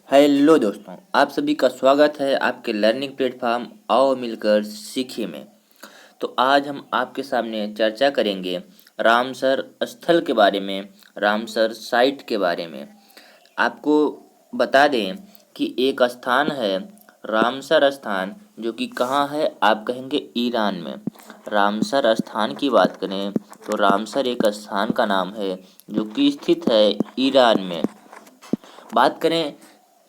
Hello दोस्तों, आप सभी का स्वागत है आपके लर्निंग प्लेटफॉर्म आओ मिलकर सीखिए में। तो आज हम आपके सामने चर्चा करेंगे रामसर स्थल के बारे में, रामसर साइट के बारे में। आपको बता दें कि एक स्थान है रामसर स्थान, जो कि कहाँ है, आप कहेंगे ईरान में। रामसर स्थान की बात करें तो रामसर एक स्थान का नाम है जो कि स्थित है ईरान में। बात करें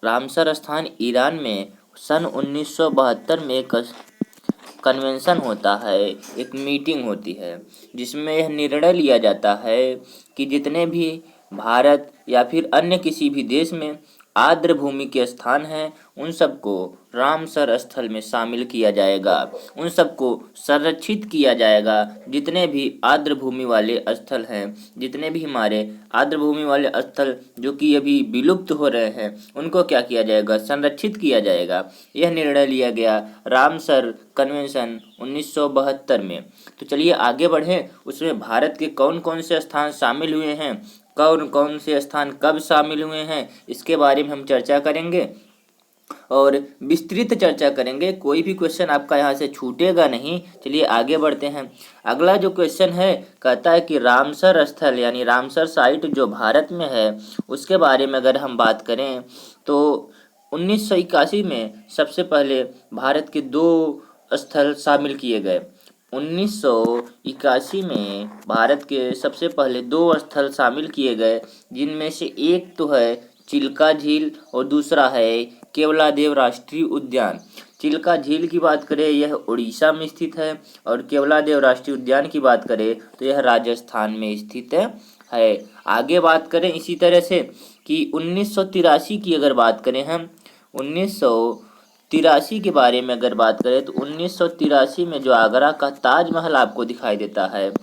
रामसर स्थान ईरान में, सन 1972 में एक कन्वेंशन होता है, एक मीटिंग होती है जिसमें यह निर्णय लिया जाता है कि जितने भी भारत या फिर अन्य किसी भी देश में आर्द्र भूमि के स्थान हैं उन सबको रामसर स्थल में शामिल किया जाएगा, उन सबको संरक्षित किया जाएगा। जितने भी आर्द्र भूमि वाले स्थल हैं, जितने भी हमारे आर्द्र भूमि वाले स्थल जो कि अभी विलुप्त हो रहे हैं, उनको क्या किया जाएगा, संरक्षित किया जाएगा। यह निर्णय लिया गया रामसर कन्वेंशन 1972 में। तो चलिए आगे बढ़ें, उसमें भारत के कौन कौन से स्थान शामिल हुए हैं, कौन कौन से स्थान कब शामिल हुए हैं, इसके बारे में हम चर्चा करेंगे और विस्तृत चर्चा करेंगे। कोई भी क्वेश्चन आपका यहाँ से छूटेगा नहीं। चलिए आगे बढ़ते हैं। अगला जो क्वेश्चन है कहता है कि रामसर स्थल यानी रामसर साइट जो भारत में है उसके बारे में अगर हम बात करें तो 1981 में सबसे पहले भारत के दो स्थल शामिल किए गए। 1981 में भारत के सबसे पहले दो स्थल शामिल किए गए, जिनमें से एक तो है चिल्का झील और दूसरा है केवलादेव राष्ट्रीय उद्यान। चिल्का झील की बात करें यह उड़ीसा में स्थित है और केवलादेव राष्ट्रीय उद्यान की बात करें तो यह राजस्थान में स्थित है। आगे बात करें इसी तरह से कि 1983 की अगर बात करें हम 1983 के बारे में अगर बात करें तो 1983 में जो आगरा का ताजमहल आपको दिखाई देता है,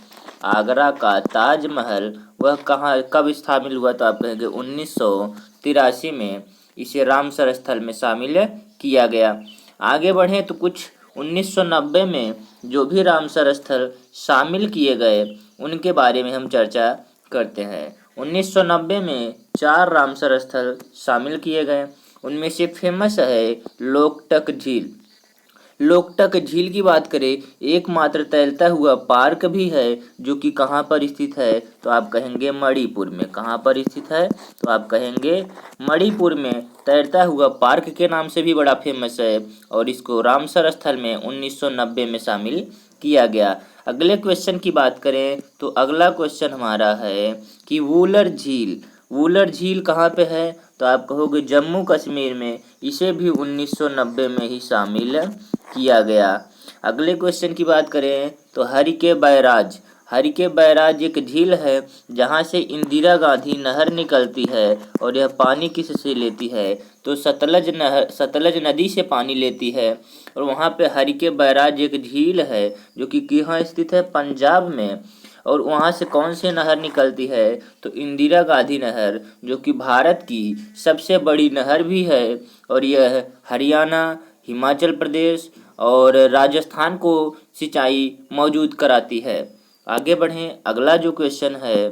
आगरा का ताजमहल, वह कहाँ कब शामिल हुआ, तो आप कहेंगे 1983 में इसे रामसर स्थल में शामिल किया गया। आगे बढ़ें तो कुछ 1990 में जो भी रामसर स्थल शामिल किए गए उनके बारे में हम चर्चा करते हैं। 1990 में 4 रामसर स्थल शामिल किए गए, उनमें से फेमस है लोकटक झील। लोकटक झील की बात करें, एकमात्र तैरता हुआ पार्क भी है जो कि कहाँ पर स्थित है, तो आप कहेंगे मणिपुर में। कहाँ पर स्थित है, तो आप कहेंगे मणिपुर में। तैरता हुआ पार्क के नाम से भी बड़ा फेमस है और इसको रामसर स्थल में 1990 में शामिल किया गया। अगले क्वेश्चन की बात करें तो अगला क्वेश्चन हमारा है कि वूलर झील। वूलर झील कहाँ पे है, तो आप कहोगे जम्मू कश्मीर में। इसे भी 1990 में ही शामिल किया गया। अगले क्वेश्चन की बात करें तो हरिके बैराज। हरिके बैराज एक झील है जहाँ से इंदिरा गांधी नहर निकलती है और यह पानी किससे लेती है, तो सतलज नदी से पानी लेती है। और वहाँ पे हरिके बैराज एक झील है जो कि कहाँ स्थित है, पंजाब में। और वहाँ से कौन सी नहर निकलती है, तो इंदिरा गांधी नहर, जो कि भारत की सबसे बड़ी नहर भी है और यह हरियाणा, हिमाचल प्रदेश और राजस्थान को सिंचाई मौजूद कराती है। आगे बढ़ें, अगला जो क्वेश्चन है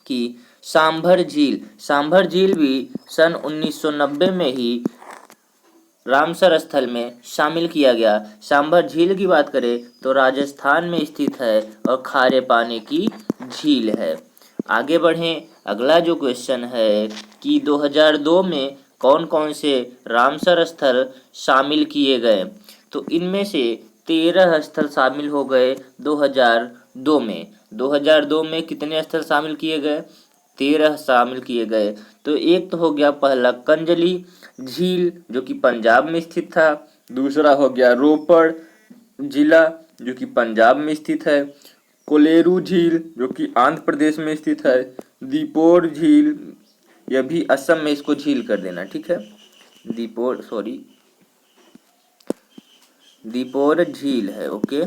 कि सांभर झील। सांभर झील भी सन 1990 में ही रामसर स्थल में शामिल किया गया। सांभर झील की बात करें तो राजस्थान में स्थित है और खारे पानी की झील है। आगे बढ़ें, अगला जो क्वेश्चन है कि 2002 में कौन कौन से रामसर स्थल शामिल किए गए, तो इनमें से 13 स्थल शामिल हो गए 2002 में। 2002 में कितने स्थल शामिल किए गए, 13 शामिल किए गए। तो एक तो हो गया पहला कंजली झील जो कि पंजाब में स्थित था, दूसरा हो गया रोपड़ जिला जो कि पंजाब में स्थित है, कोलेरू झील जो कि आंध्र प्रदेश में स्थित है, दीपोर झील, यह भी असम में, इसको झील कर देना, ठीक है, दीपोर झील है, ओके।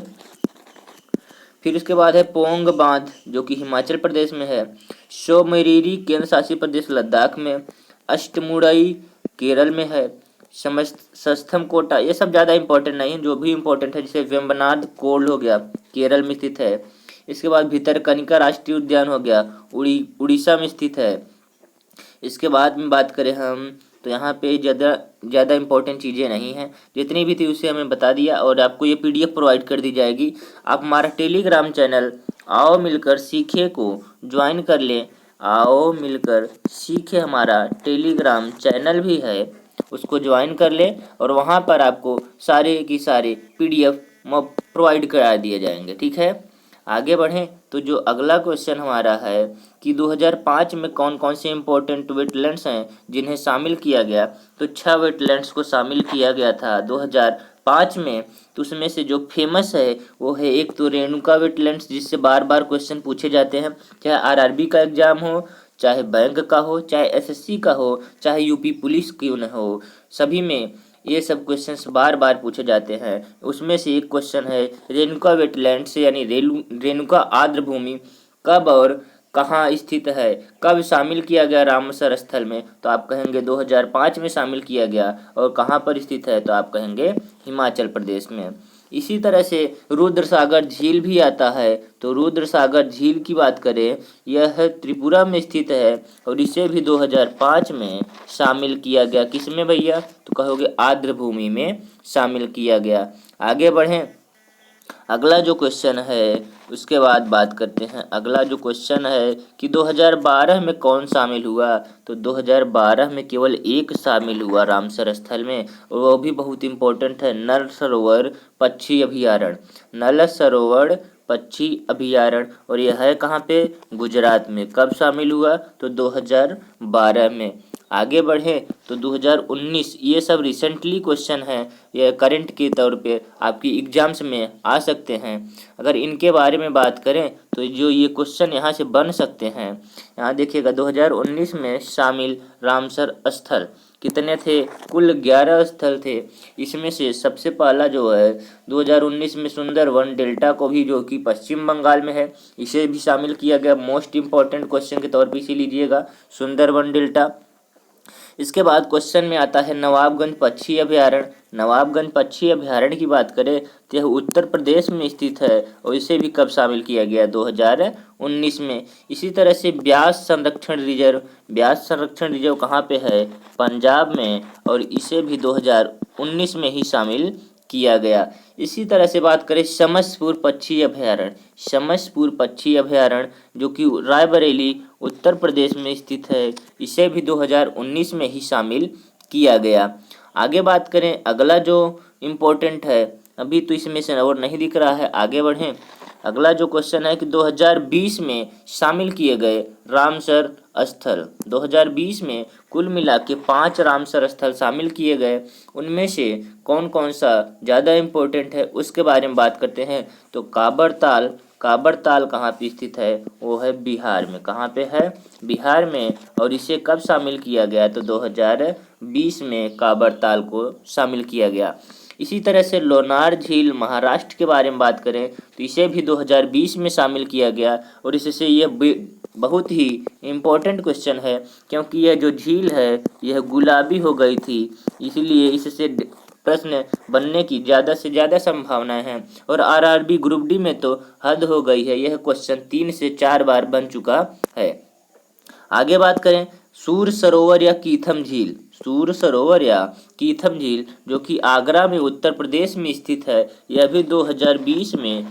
फिर उसके बाद है पोंग बांध जो कि हिमाचल प्रदेश में है, शोमरीरी केंद्र शासित प्रदेश लद्दाख में, अष्टमुड़ई केरल में है, सस्थम कोटा, ये सब ज़्यादा इंपॉर्टेंट नहीं है, जो भी इंपॉर्टेंट है जैसे वेम्बनाड कोल्ड हो गया, केरल में स्थित है। इसके बाद भितरकनिका राष्ट्रीय उद्यान हो गया, उड़ीसा में स्थित है। इसके बाद में बात करें हम तो यहाँ पे ज़्यादा इंपॉर्टेंट चीज़ें नहीं हैं, जितनी भी थी उसे हमें बता दिया और आपको ये PDF प्रोवाइड कर दी जाएगी। आप हमारा टेलीग्राम चैनल आओ मिलकर सीखे को ज्वाइन कर लें। आओ मिलकर सीखे हमारा टेलीग्राम चैनल भी है, उसको ज्वाइन कर ले और वहाँ पर आपको सारे की सारे PDF प्रोवाइड करा दिए जाएंगे। ठीक है, आगे बढ़ें तो जो अगला क्वेश्चन हमारा है कि 2005 में कौन कौन से इम्पोर्टेंट वेटलैंड्स हैं जिन्हें शामिल किया गया। तो 6 वेटलैंड्स को शामिल किया गया था 2005 में। तो उसमें से जो फेमस है वो है, एक तो रेणुका वेटलैंड्स, जिससे बार बार क्वेश्चन पूछे जाते हैं, चाहे RRB का एग्जाम हो, चाहे बैंक का हो, चाहे SSC का हो, चाहे UP पुलिस क्यों न हो, सभी में ये सब क्वेश्चंस बार बार पूछे जाते हैं। उसमें से एक क्वेश्चन है रेणुका वेटलैंड्स यानी रेणुका आर्द्र भूमि कब और कहाँ स्थित है, कब शामिल किया गया रामसर स्थल में। तो आप कहेंगे 2005 में शामिल किया गया। और कहाँ पर स्थित है, तो आप कहेंगे हिमाचल प्रदेश में। इसी तरह से रुद्रसागर झील भी आता है। तो रुद्रसागर झील की बात करें, यह त्रिपुरा में स्थित है और इसे भी 2005 में शामिल किया गया। किसमें भैया, तो कहोगे आर्द्र भूमि में शामिल किया गया। आगे बढ़ें, अगला जो क्वेश्चन है उसके बाद बात करते हैं। अगला जो क्वेश्चन है कि 2012 में कौन शामिल हुआ। तो 2012 में केवल एक शामिल हुआ रामसर स्थल में, और वो भी बहुत इम्पोर्टेंट है, नल सरोवर पक्षी अभयारण्य। नल सरोवर पक्षी अभयारण्य, और यह है कहाँ पे, गुजरात में। कब शामिल हुआ, तो 2012 में। आगे बढ़ें तो 2019, ये सब रिसेंटली क्वेश्चन हैं, ये करंट के तौर पे आपकी एग्जाम्स में आ सकते हैं। अगर इनके बारे में बात करें तो जो ये क्वेश्चन यहाँ से बन सकते हैं, यहाँ देखिएगा 2019 में शामिल रामसर स्थल कितने थे, कुल 11 स्थल थे। इसमें से सबसे पहला जो है 2019 में सुंदरवन डेल्टा को भी, जो कि पश्चिम बंगाल में है, इसे भी शामिल किया गया। मोस्ट इंपॉर्टेंट क्वेश्चन के तौर पे इसे लीजिएगा, सुंदरवन डेल्टा। इसके बाद क्वेश्चन में आता है नवाबगंज पक्षी अभयारण्य। नवाबगंज पक्षी अभयारण्य की बात करें तो यह उत्तर प्रदेश में स्थित है और इसे भी कब शामिल किया गया, 2019 में। इसी तरह से ब्यास संरक्षण रिजर्व, ब्यास संरक्षण रिजर्व कहाँ पे है, पंजाब में, और इसे भी 2019 में ही शामिल किया गया। इसी तरह से बात करें समसपुर पक्षी अभयारण्य, समसपुर पक्षी अभयारण्य जो कि रायबरेली उत्तर प्रदेश में स्थित है, इसे भी 2019 में ही शामिल किया गया। आगे बात करें, अगला जो इम्पोर्टेंट है, अभी तो इसमें से और नहीं दिख रहा है, आगे बढ़ें। अगला जो क्वेश्चन है कि 2020 में शामिल किए गए रामसर स्थल, 2020 में कुल मिला के 5 रामसर स्थल शामिल किए गए। उनमें से कौन कौन सा ज़्यादा इम्पोर्टेंट है उसके बारे में बात करते हैं। तो काबरताल, काबरताल कहाँ पे स्थित है, वो है बिहार में। कहाँ पे है, बिहार में, और इसे कब शामिल किया गया, तो 2020 में काबरताल को शामिल किया गया। इसी तरह से लोनार झील महाराष्ट्र के बारे में बात करें तो इसे भी 2020 में शामिल किया गया, और इससे यह बहुत ही इम्पोर्टेंट क्वेश्चन है क्योंकि यह जो झील है यह गुलाबी हो गई थी, इसलिए इससे प्रश्न बनने की ज़्यादा से ज़्यादा संभावनाएं हैं। और RRB ग्रुप डी में तो हद हो गई है, यह क्वेश्चन 3 से 4 बार बन चुका है। आगे बात करें सूर सरोवर या कीथम झील, सूर सरोवर या कीथम झील जो कि आगरा में उत्तर प्रदेश में स्थित है, यह भी 2020 में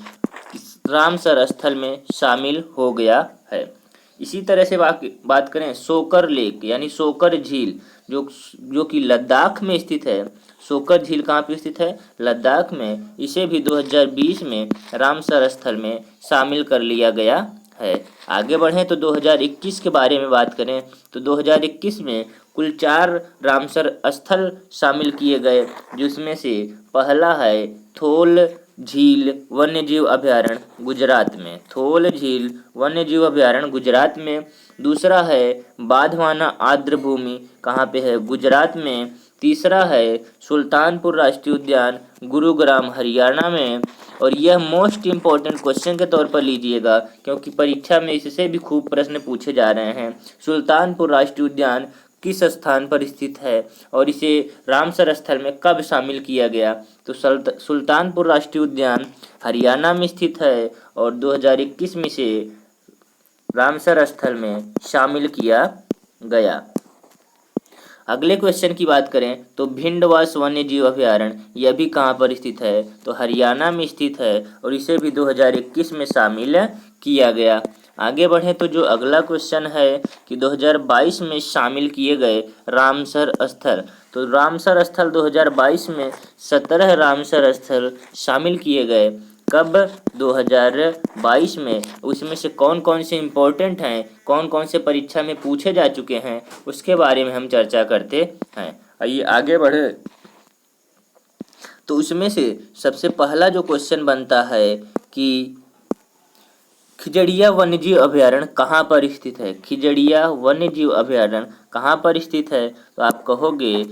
रामसर स्थल में शामिल हो गया है। इसी तरह से बात करें सोकर लेक यानी सोकर झील जो कि लद्दाख में स्थित है। सोकर झील कहाँ पे स्थित है, लद्दाख में, इसे भी 2020 में रामसर स्थल में शामिल कर लिया गया है। आगे बढ़ें तो 2021 के बारे में बात करें तो 2021 में कुल 4 रामसर स्थल शामिल किए गए, जिसमें से पहला है थोल झील वन्यजीव अभयारण्य गुजरात में, थोल झील वन्यजीव अभयारण्य गुजरात में। दूसरा है बाधवाना आर्द्र भूमि, कहाँ पे है, गुजरात में। तीसरा है सुल्तानपुर राष्ट्रीय उद्यान गुरुग्राम हरियाणा में। और यह मोस्ट इम्पॉर्टेंट क्वेश्चन के तौर पर लीजिएगा क्योंकि परीक्षा में इससे भी खूब प्रश्न पूछे जा रहे हैं। सुल्तानपुर राष्ट्रीय उद्यान किस स्थान पर स्थित है और इसे रामसर स्थल में कब शामिल किया गया, तो सुल्तानपुर राष्ट्रीय उद्यान हरियाणा में स्थित है और 2021 में से रामसर स्थल में शामिल किया गया। अगले क्वेश्चन की बात करें तो भिंडवास वन्य जीव अभयारण्य यह भी कहाँ पर स्थित है, तो हरियाणा में स्थित है और इसे भी 2021 में शामिल किया गया। आगे बढ़ें तो जो अगला क्वेश्चन है कि 2022 में शामिल किए गए रामसर स्थल, तो रामसर स्थल 2022 में 17 रामसर स्थल शामिल किए गए। कब? 2022 में। उसमें से कौन कौन से इम्पोर्टेंट हैं, कौन कौन से परीक्षा में पूछे जा चुके हैं, उसके बारे में हम चर्चा करते हैं। आइए आगे बढ़े तो उसमें से सबसे पहला जो क्वेश्चन बनता है कि खिजड़िया वन्यजीव अभयारण्य कहाँ पर स्थित है। खिजड़िया वन्यजीव अभयारण्य कहाँ पर स्थित है, तो आप कहोगे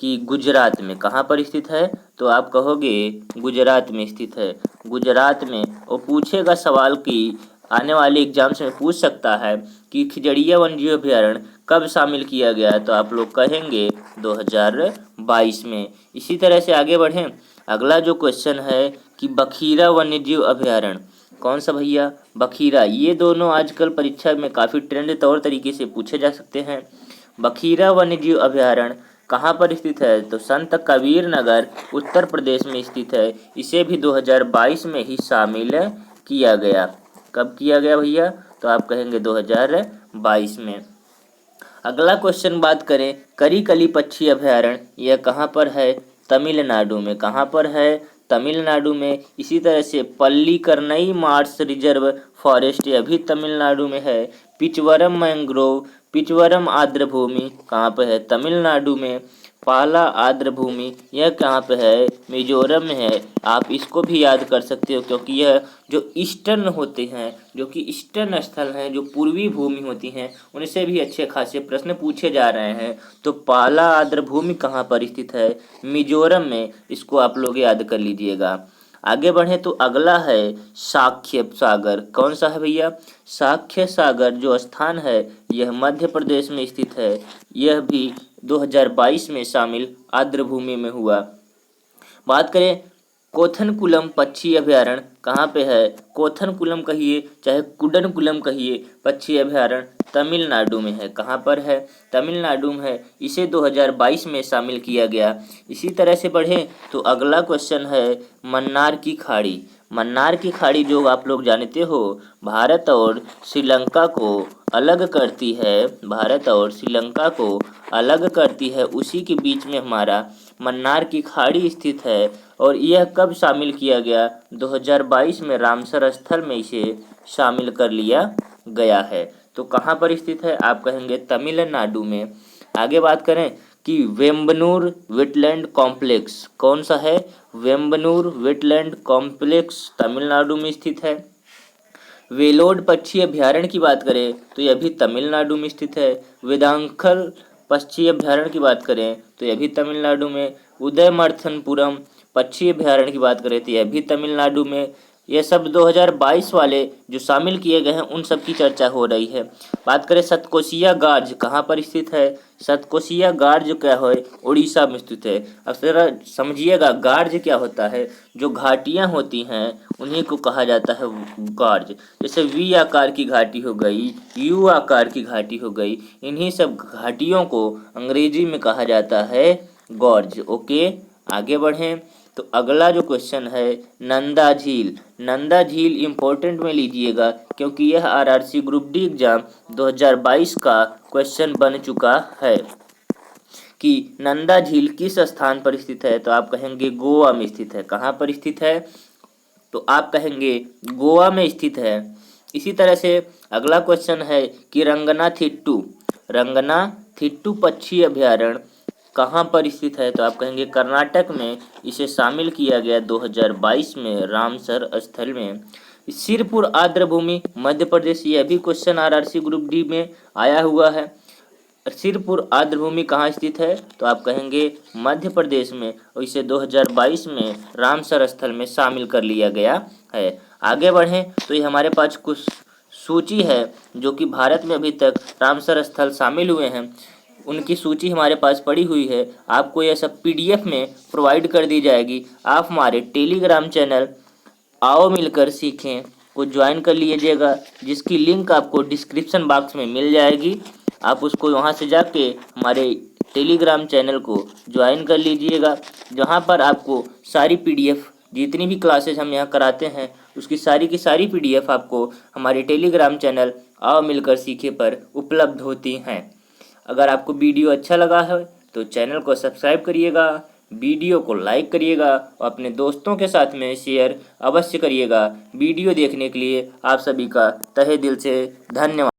कि गुजरात में। कहाँ पर स्थित है, तो आप कहोगे गुजरात में स्थित है। गुजरात में। वो पूछेगा सवाल कि आने वाले एग्जाम्स में पूछ सकता है कि खिजड़िया वन्यजीव अभयारण्य कब शामिल किया गया, तो आप लोग कहेंगे 2022 में। इसी तरह से आगे बढ़ें। अगला जो क्वेश्चन है कि बखीरा वन्यजीव अभयारण्य कौन सा भैया, बखीरा। ये दोनों आजकल परीक्षा में काफ़ी ट्रेंड तौर तरीके से पूछे जा सकते हैं। बखीरा वन्यजीव अभयारण्य कहाँ पर स्थित है, तो संत कबीर नगर उत्तर प्रदेश में स्थित है। इसे भी 2022 में ही शामिल किया गया। कब किया गया भैया, तो आप कहेंगे 2022 में। अगला क्वेश्चन बात करें करिकली पक्षी अभयारण्य, यह कहाँ पर है, तमिलनाडु में। कहाँ पर है, तमिलनाडु में। इसी तरह से पल्लीकरनई मार्स रिजर्व फॉरेस्ट, यह भी तमिलनाडु में है। पिचवरम मैंग्रोव, पिचवरम आर्द्र भूमि कहाँ पे है, तमिलनाडु में। पाला आर्द्र भूमि यह कहाँ पे है, मिजोरम में है। आप इसको भी याद कर सकते हो क्योंकि यह जो ईस्टर्न होते हैं, जो कि ईस्टर्न स्थल हैं, जो पूर्वी भूमि होती हैं, उनसे भी अच्छे खासे प्रश्न पूछे जा रहे हैं। तो पाला आर्द्र भूमि कहाँ पर स्थित है, मिजोरम में। इसको आप लोग याद कर लीजिएगा। आगे बढ़े तो अगला है साक्ष्य सागर। कौन सा है भैया, साक्ष्य सागर जो स्थान है यह मध्य प्रदेश में स्थित है। यह भी 2022 में शामिल आर्द्र भूमि में हुआ। बात करें कोथनकुलम पक्षी अभयारण्य कहाँ पे है, कोथनकुलम कहिए चाहे कुडनकुलम कहिए, पक्षी अभयारण्य तमिलनाडु में है। कहाँ पर है, तमिलनाडु में है। इसे 2022 में शामिल किया गया। इसी तरह से बढ़ें तो अगला क्वेश्चन है मन्नार की खाड़ी। मन्नार की खाड़ी जो आप लोग जानते हो भारत और श्रीलंका को अलग करती है, भारत और श्रीलंका को अलग करती है, उसी के बीच में हमारा मन्नार की खाड़ी स्थित है। और यह कब शामिल किया गया, 2022 में रामसर स्थल में इसे शामिल कर लिया गया है। तो कहाँ पर स्थित है, आप कहेंगे तमिलनाडु में। आगे बात करें कि वेम्बनूर वेटलैंड कॉम्प्लेक्स कौन सा है, वेम्बनूर वेटलैंड कॉम्प्लेक्स तमिलनाडु में स्थित है। वेलोड पक्षी अभयारण्य की बात करें तो यह भी तमिलनाडु में स्थित है। वेदांखल पक्षी अभयारण्य की बात करें तो यह भी तमिलनाडु में। उदयमर्थनपुरम पक्षी अभयारण्य की बात करें तो यह भी तमिलनाडु में। ये सब 2022 वाले जो शामिल किए गए हैं उन सब की चर्चा हो रही है। बात करें सतकोशिया गार्ज कहाँ पर स्थित है, सतकोशिया गार्ज क्या है, उड़ीसा में स्थित है। अब जरा समझिएगा गार्ज क्या होता है, जो घाटियाँ होती हैं उन्हीं को कहा जाता है गार्ज। जैसे वी आकार की घाटी हो गई, यू आकार की घाटी हो गई, इन्हीं सब घाटियों को अंग्रेजी में कहा जाता है गॉर्ज। ओके आगे बढ़ें तो अगला जो क्वेश्चन है नंदा झील। नंदा झील इम्पोर्टेंट में लीजिएगा क्योंकि यह आरआरसी ग्रुप डी एग्जाम 2022 का क्वेश्चन बन चुका है कि नंदा झील किस स्थान पर स्थित है, तो आप कहेंगे गोवा में स्थित है। कहाँ पर स्थित है, तो आप कहेंगे गोवा में स्थित है। इसी तरह से अगला क्वेश्चन है कि रंगना थिट्टू पक्षी अभयारण्य कहाँ पर स्थित है, तो आप कहेंगे कर्नाटक में। इसे शामिल किया गया 2022 में रामसर स्थल में। सिरपुर आर्द्र भूमि मध्य प्रदेश, यह भी क्वेश्चन आरआरसी ग्रुप डी में आया हुआ है। सिरपुर आर्द्र भूमि कहाँ स्थित है, तो आप कहेंगे मध्य प्रदेश में, और इसे 2022 में रामसर स्थल में शामिल कर लिया गया है। आगे बढ़ें तो ये हमारे पास कुछ सूची है जो कि भारत में अभी तक रामसर स्थल शामिल हुए हैं, उनकी सूची हमारे पास पड़ी हुई है। आपको यह सब पीडीएफ में प्रोवाइड कर दी जाएगी। आप हमारे टेलीग्राम चैनल आओ मिलकर सीखें को ज्वाइन कर लीजिएगा, जिसकी लिंक आपको डिस्क्रिप्शन बॉक्स में मिल जाएगी। आप उसको वहां से जाके हमारे टेलीग्राम चैनल को ज्वाइन कर लीजिएगा, जहाँ पर आपको सारी PDF जितनी भी क्लासेज हम यहाँ कराते हैं उसकी सारी की सारी PDF आपको हमारे टेलीग्राम चैनल आओ मिलकर सीखे पर उपलब्ध होती हैं। अगर आपको वीडियो अच्छा लगा है तो चैनल को सब्सक्राइब करिएगा, वीडियो को लाइक करिएगा और अपने दोस्तों के साथ में शेयर अवश्य करिएगा। वीडियो देखने के लिए आप सभी का तहे दिल से धन्यवाद।